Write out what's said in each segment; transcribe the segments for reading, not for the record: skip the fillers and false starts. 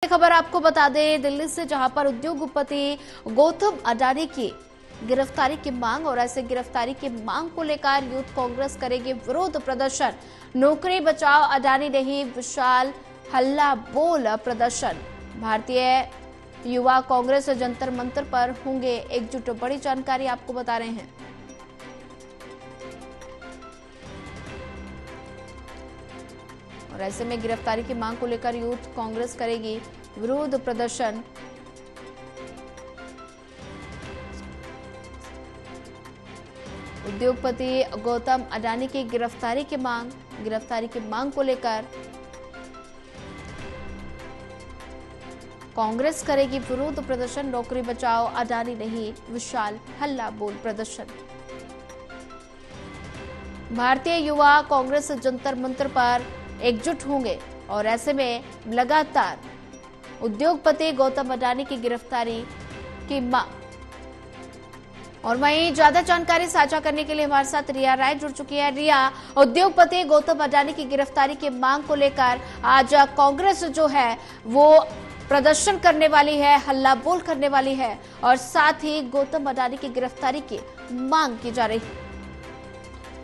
खबर आपको बता दें दिल्ली से, जहां पर उद्योगपति गौतम अडानी की गिरफ्तारी की मांग और ऐसे गिरफ्तारी की मांग को लेकर यूथ कांग्रेस करेगी विरोध प्रदर्शन। नौकरी बचाओ अडानी नहीं, विशाल हल्ला बोल प्रदर्शन। भारतीय युवा कांग्रेस जंतर मंतर पर होंगे एकजुट, बड़ी जानकारी आपको बता रहे हैं। और ऐसे में गिरफ्तारी की मांग को लेकर यूथ कांग्रेस करेगी विरोध प्रदर्शन। उद्योगपति गौतम अडानी की गिरफ्तारी की मांग को लेकर कांग्रेस करेगी विरोध प्रदर्शन। नौकरी बचाओ अडानी नहीं, विशाल हल्ला बोल प्रदर्शन। भारतीय युवा कांग्रेस जंतर मंतर पर एकजुट होंगे और ऐसे में लगातार उद्योगपति गौतम अडानी की गिरफ्तारी की मांग। और वहीं ज्यादा जानकारी साझा करने के लिए हमारे साथ रिया राय जुड़ चुकी है। रिया, उद्योगपति गौतम अडानी की गिरफ्तारी की मांग को लेकर आज कांग्रेस जो है वो प्रदर्शन करने वाली है, हल्ला बोल करने वाली है और साथ ही गौतम अडानी की गिरफ्तारी की मांग की जा रही है।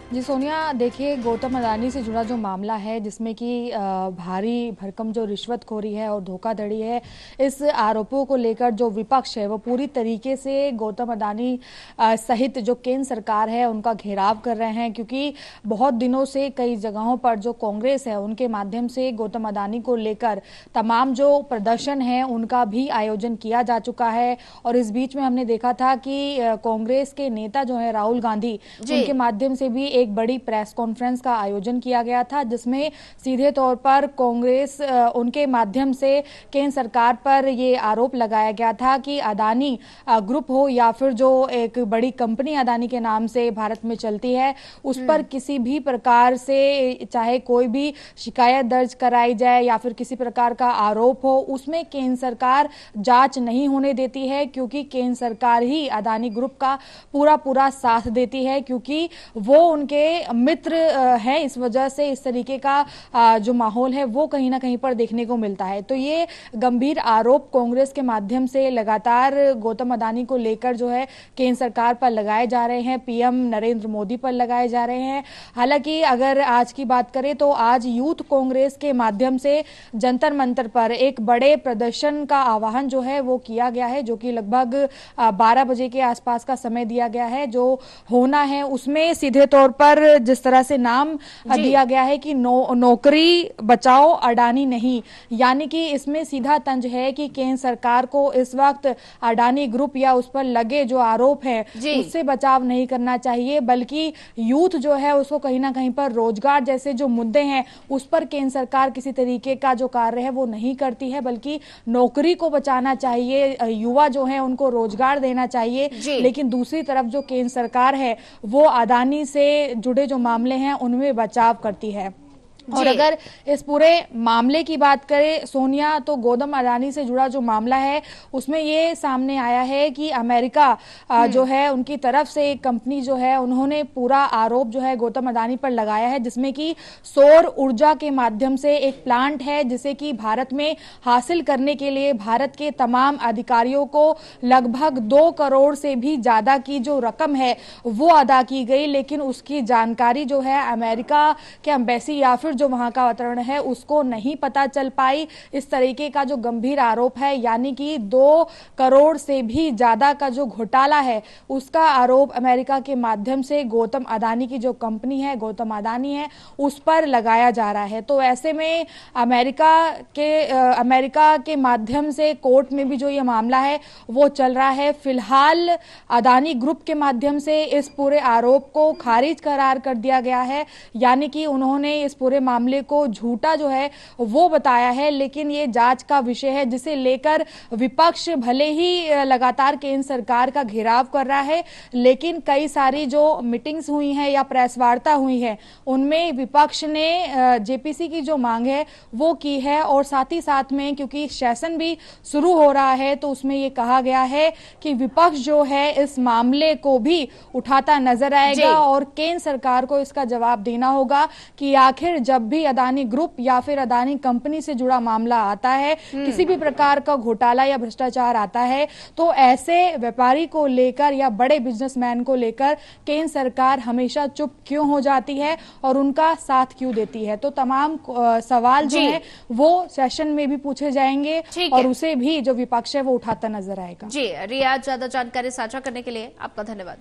जी सोनिया, देखिए गौतम अडानी से जुड़ा जो मामला है जिसमें कि भारी भरकम जो रिश्वतखोरी है और धोखाधड़ी है, इस आरोपों को लेकर जो विपक्ष है वो पूरी तरीके से गौतम अडानी सहित जो केंद्र सरकार है उनका घेराव कर रहे हैं, क्योंकि बहुत दिनों से कई जगहों पर जो कांग्रेस है उनके माध्यम से गौतम अडानी को लेकर तमाम जो प्रदर्शन है उनका भी आयोजन किया जा चुका है। और इस बीच में हमने देखा था कि कांग्रेस के नेता जो है राहुल गांधी, उनके माध्यम से भी एक बड़ी प्रेस कॉन्फ्रेंस का आयोजन किया गया था, जिसमें सीधे तौर पर कांग्रेस उनके माध्यम से केंद्र सरकार पर ये आरोप लगाया गया था कि अडानी ग्रुप हो या फिर जो एक बड़ी कंपनी अडानी के नाम से भारत में चलती है उस पर किसी भी प्रकार से चाहे कोई भी शिकायत दर्ज कराई जाए या फिर किसी प्रकार का आरोप हो, उसमें केंद्र सरकार जांच नहीं होने देती है, क्योंकि केंद्र सरकार ही अडानी ग्रुप का पूरा साथ देती है, क्योंकि वो उनके मित्र हैं। इस वजह से इस तरीके का जो माहौल है वो कहीं ना कहीं पर देखने को मिलता है। तो ये गंभीर आरोप कांग्रेस के माध्यम से लगातार गौतम अडानी को लेकर जो है केंद्र सरकार पर लगाए जा रहे हैं, पीएम नरेंद्र मोदी पर लगाए जा रहे हैं। हालांकि अगर आज की बात करें तो आज यूथ कांग्रेस के माध्यम से जंतर मंतर पर एक बड़े प्रदर्शन का आह्वान जो है वो किया गया है, जो कि लगभग 12 बजे के आसपास का समय दिया गया है। जो होना है उसमें सीधे तौर पर जिस तरह से नाम दिया गया है कि नौकरी बचाओ अडानी नहीं, यानी कि इसमें सीधा तंज है कि केंद्र सरकार को इस वक्त अडानी ग्रुप या उस पर लगे जो आरोप है उससे बचाव नहीं करना चाहिए, बल्कि यूथ जो है उसको कहीं ना कहीं पर रोजगार जैसे जो मुद्दे हैं उस पर केंद्र सरकार किसी तरीके का जो कार्य है वो नहीं करती है, बल्कि नौकरी को बचाना चाहिए, युवा जो है उनको रोजगार देना चाहिए। लेकिन दूसरी तरफ जो केंद्र सरकार है वो अडानी से जुड़े जो मामले हैं उनमें बचाव करती है। और अगर इस पूरे मामले की बात करें सोनिया, तो गौतम अडानी से जुड़ा जो मामला है उसमें ये सामने आया है कि अमेरिका जो है उनकी तरफ से एक कंपनी जो है उन्होंने पूरा आरोप जो है गौतम अडानी पर लगाया है, जिसमें कि सौर ऊर्जा के माध्यम से एक प्लांट है जिसे कि भारत में हासिल करने के लिए भारत के तमाम अधिकारियों को लगभग 2 करोड़ से भी ज्यादा की जो रकम है वो अदा की गई, लेकिन उसकी जानकारी जो है अमेरिका के एम्बेसी या फिर जो वहां का वातावरण है उसको नहीं पता चल पाई। इस तरीके का जो गंभीर आरोप है, यानी कि 2 करोड़ से भी ज्यादा का जो घोटाला है उसका आरोप अमेरिका के माध्यम से गौतम अडानी की जो कंपनी है गौतम अडानी है उस पर लगाया जा रहा है। तो ऐसे में अमेरिका के माध्यम से कोर्ट में भी जो ये मामला है वो चल रहा है। फिलहाल अडानी ग्रुप के माध्यम से इस पूरे आरोप को खारिज करार कर दिया गया है, यानी कि उन्होंने इस पूरे मामले को झूठा जो है वो बताया है, लेकिन ये जांच का विषय है जिसे लेकर विपक्ष भले ही लगातार केंद्र सरकार का घेराव कर रहा है, लेकिन कई सारी जो मीटिंग्स हुई हैं या प्रेस वार्ता हुई है उनमें विपक्ष ने जेपीसी की जो मांग है वो की है। और साथ ही साथ में क्योंकि सेशन भी शुरू हो रहा है तो उसमें ये कहा गया है कि विपक्ष जो है इस मामले को भी उठाता नजर आएगा और केंद्र सरकार को इसका जवाब देना होगा कि आखिर जब भी अदानी ग्रुप या फिर अदानी कंपनी से जुड़ा मामला आता है, किसी भी प्रकार का घोटाला या भ्रष्टाचार आता है, तो ऐसे व्यापारी को लेकर या बड़े बिजनेसमैन को लेकर केंद्र सरकार हमेशा चुप क्यों हो जाती है और उनका साथ क्यों देती है। तो तमाम सवाल जो है वो सेशन में भी पूछे जाएंगे और उसे भी जो विपक्ष है वो उठाता नजर आएगा। जी रिया, ज्यादा जानकारी साझा करने के लिए आपका धन्यवाद।